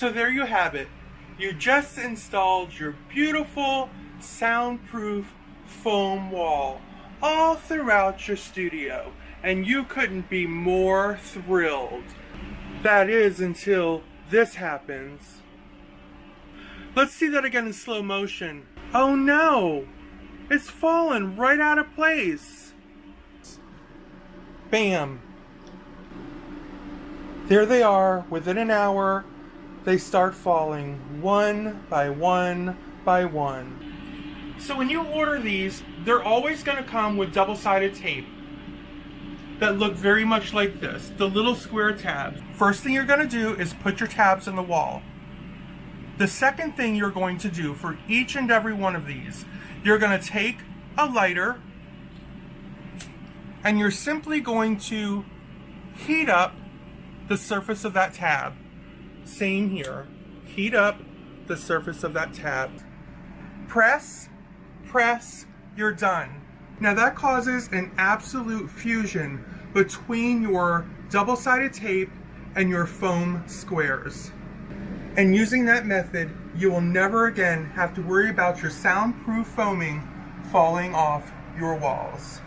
So there you have it. You just installed your beautiful soundproof foam wall all throughout your studio, and you couldn't be more thrilled. That is until this happens. Let's see that again in slow motion. Oh no! It's fallen right out of place. Bam! There they are. Within an hour, they start falling one by one by one. So when you order these, they're always going to come with double-sided tape that look very much like this, the little square tabs. First thing you're going to do is put your tabs in the wall. The second thing you're going to do for each and every one of these, you're going to take a lighter and you're simply going to heat up the surface of that tab. Same here. Heat up the surface of that tab. Press, press, you're done. Now that causes an absolute fusion between your double-sided tape and your foam squares. And using that method, you will never again have to worry about your soundproof foaming falling off your walls.